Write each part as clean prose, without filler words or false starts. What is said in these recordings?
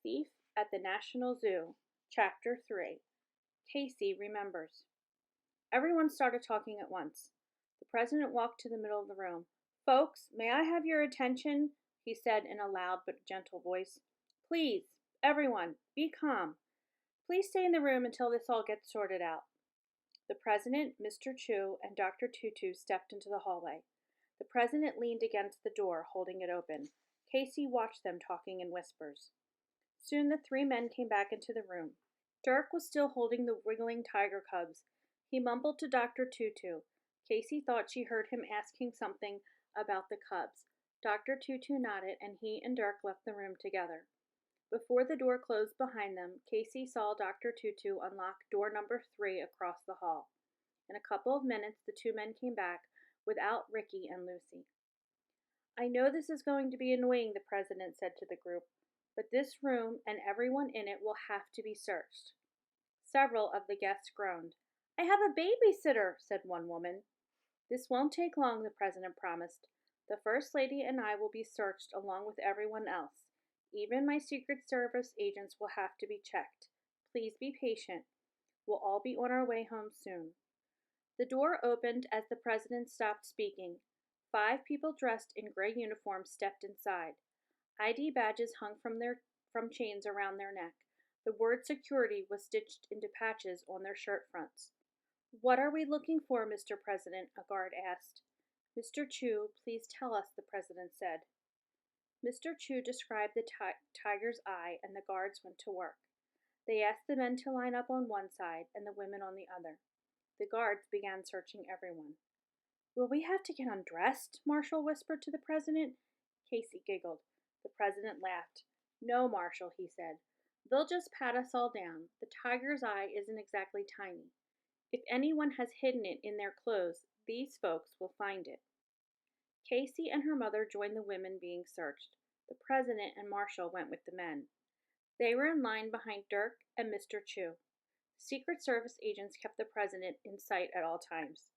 Thief at the National Zoo, Chapter 3. Casey Remembers. Everyone started talking at once. The president walked to the middle of the room. "Folks, may I have your attention?" he said in a loud but gentle voice. "Please, everyone, be calm. Please stay in the room until this all gets sorted out." The president, Mr. Chu, and Dr. Tutu stepped into the hallway. The president leaned against the door, holding it open. Casey watched them talking in whispers. Soon the three men came back into the room. Dirk was still holding the wriggling tiger cubs. He mumbled to Dr. Tutu. Casey thought she heard him asking something about the cubs. Dr. Tutu nodded, and he and Dirk left the room together. Before the door closed behind them, Casey saw Dr. Tutu unlock door number 3 across the hall. In a couple of minutes, the two men came back without Ricky and Lucy. "I know this is going to be annoying," the president said to the group, "but this room and everyone in it will have to be searched." Several of the guests groaned. "I have a babysitter," said one woman. "This won't take long," the president promised. "The First Lady and I will be searched along with everyone else. Even my Secret Service agents will have to be checked. Please be patient. We'll all be on our way home soon." The door opened as the president stopped speaking. 5 people dressed in gray uniforms stepped inside. ID badges hung from chains around their neck. The word security was stitched into patches on their shirt fronts. "What are we looking for, Mr. President?" a guard asked. "Mr. Chu, please tell us," the president said. Mr. Chu described the tiger's eye, and the guards went to work. They asked the men to line up on one side and the women on the other. The guards began searching everyone. "Will we have to get undressed?" Marshall whispered to the president. Casey giggled. The president laughed. "No, Marshall," he said. "They'll just pat us all down. The tiger's eye isn't exactly tiny. If anyone has hidden it in their clothes, these folks will find it." Casey and her mother joined the women being searched. The president and Marshall went with the men. They were in line behind Dirk and Mr. Chu. Secret Service agents kept the president in sight at all times.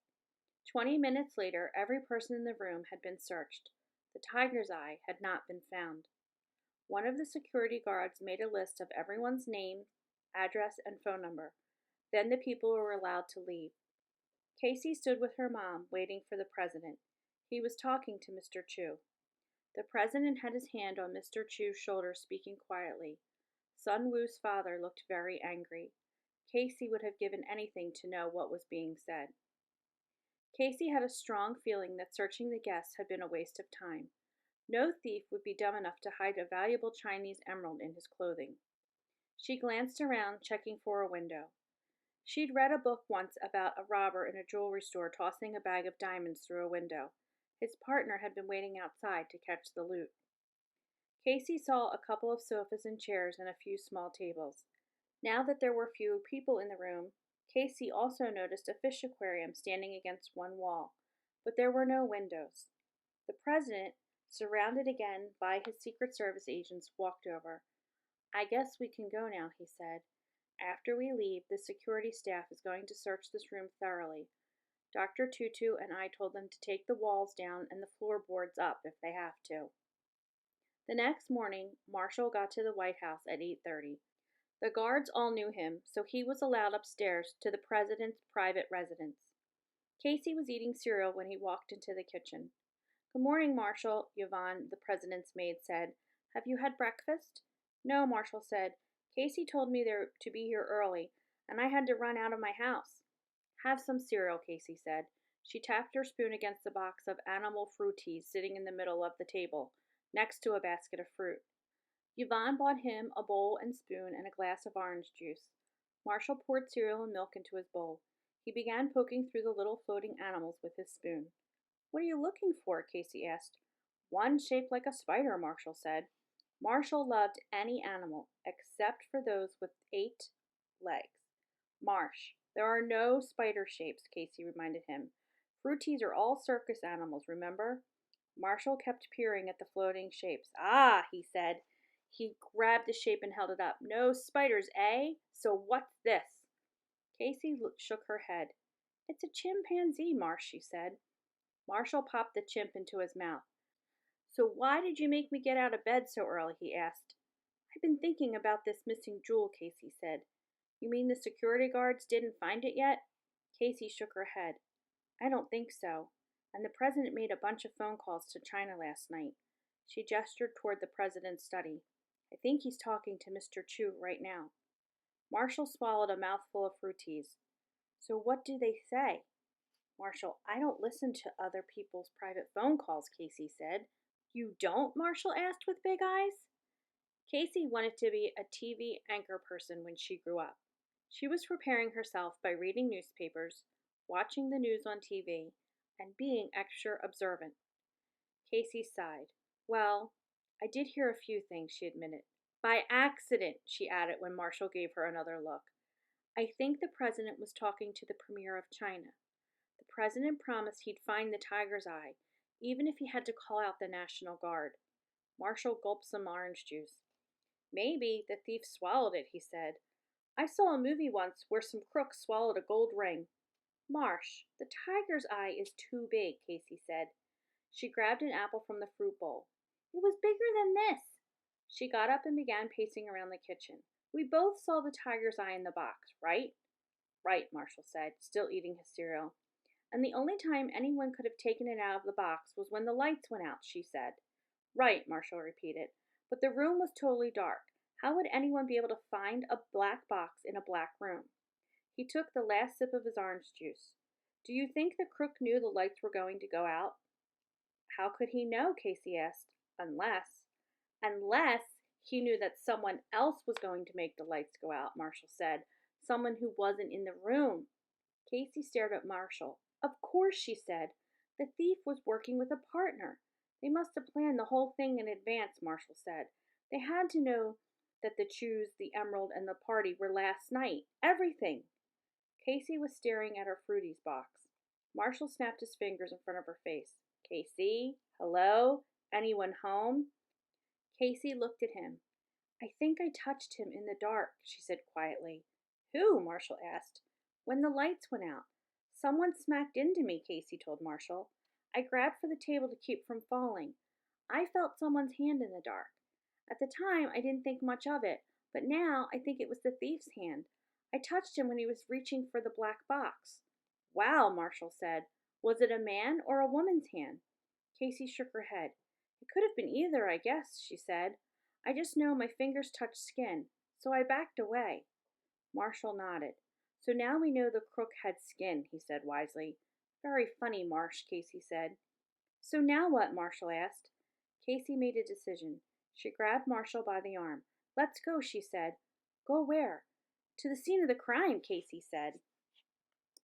20 minutes later, every person in the room had been searched. The tiger's eye had not been found. One of the security guards made a list of everyone's name, address, and phone number. Then the people were allowed to leave. Casey stood with her mom, waiting for the president. He was talking to Mr. Chu. The president had his hand on Mr. Chu's shoulder, speaking quietly. Sun Wu's father looked very angry. Casey would have given anything to know what was being said. Casey had a strong feeling that searching the guests had been a waste of time. No thief would be dumb enough to hide a valuable Chinese emerald in his clothing. She glanced around, checking for a window. She'd read a book once about a robber in a jewelry store tossing a bag of diamonds through a window. His partner had been waiting outside to catch the loot. Casey saw a couple of sofas and chairs and a few small tables. Now that there were few people in the room, Casey also noticed a fish aquarium standing against one wall, but there were no windows. The president, surrounded again by his Secret Service agents, walked over. "I guess we can go now," he said. "After we leave, the security staff is going to search this room thoroughly. Dr. Tutu and I told them to take the walls down and the floorboards up if they have to." The next morning, Marshall got to the White House at 8:30. The guards all knew him, so he was allowed upstairs to the president's private residence. Casey was eating cereal when he walked into the kitchen. "Good morning, Marshall," Yvonne, the president's maid, said. "Have you had breakfast?" "No," Marshall said. "Casey told me to be here early, and I had to run out of my house." "Have some cereal," Casey said. She tapped her spoon against the box of animal fruities sitting in the middle of the table, next to a basket of fruit. Yvonne bought him a bowl and spoon and a glass of orange juice. Marshall poured cereal and milk into his bowl. He began poking through the little floating animals with his spoon. "What are you looking for?" Casey asked. "One shaped like a spider," Marshall said. Marshall loved any animal except for those with 8 legs. "Marsh, there are no spider shapes," Casey reminded him. "Fruities are all circus animals, remember?" Marshall kept peering at the floating shapes. "Ah," he said. He grabbed the shape and held it up. "No spiders, eh? So what's this?" Casey shook her head. "It's a chimpanzee, Marsh," she said. Marshall popped the chimp into his mouth. "So why did you make me get out of bed so early?" he asked. I've been thinking about this missing jewel, Casey said. You mean the security guards didn't find it yet? Casey shook her head. I don't think so. And the president made a bunch of phone calls to China last night. She gestured toward the president's study. I think he's talking to Mr. Chu right now. Marshall swallowed a mouthful of fruities. So what do they say? Marshall, I don't listen to other people's private phone calls, Casey said. You don't? Marshall asked with big eyes. Casey wanted to be a TV anchor person when she grew up. She was preparing herself by reading newspapers, watching the news on TV, and being extra observant. Casey sighed. Well, I did hear a few things, she admitted. By accident, she added when Marshall gave her another look. I think the president was talking to the premier of China. The president promised he'd find the tiger's eye, even if he had to call out the National Guard. Marshall gulped some orange juice. Maybe the thief swallowed it, he said. I saw a movie once where some crook swallowed a gold ring. Marsh, the tiger's eye is too big, Casey said. She grabbed an apple from the fruit bowl. It was bigger than this. She got up and began pacing around the kitchen. We both saw the tiger's eye in the box, right? Right, Marshall said, still eating his cereal. And the only time anyone could have taken it out of the box was when the lights went out, she said. Right, Marshall repeated. But the room was totally dark. How would anyone be able to find a black box in a black room? He took the last sip of his orange juice. Do you think the crook knew the lights were going to go out? How could he know? Casey asked. Unless he knew that someone else was going to make the lights go out, Marshall said. Someone who wasn't in the room. Casey stared at Marshall. Of course, she said. The thief was working with a partner. They must have planned the whole thing in advance, Marshall said. They had to know that the Chews, the Emerald, and the party were last night. Everything. Casey was staring at her Fruities box. Marshall snapped his fingers in front of her face. Casey? Hello? Anyone home? Casey looked at him. I think I touched him in the dark, she said quietly. Who? Marshall asked. When the lights went out. Someone smacked into me, Casey told Marshall. I grabbed for the table to keep from falling. I felt someone's hand in the dark. At the time, I didn't think much of it, but now I think it was the thief's hand. I touched him when he was reaching for the black box. Wow, Marshall said. Was it a man or a woman's hand? Casey shook her head. It could have been either, I guess, she said. I just know my fingers touched skin, so I backed away. Marshall nodded. So now we know the crook had skin, he said wisely. Very funny, Marsh, Casey said. So now what? Marshall asked. Casey made a decision. She grabbed Marshall by the arm. Let's go, she said. Go where? To the scene of the crime, Casey said.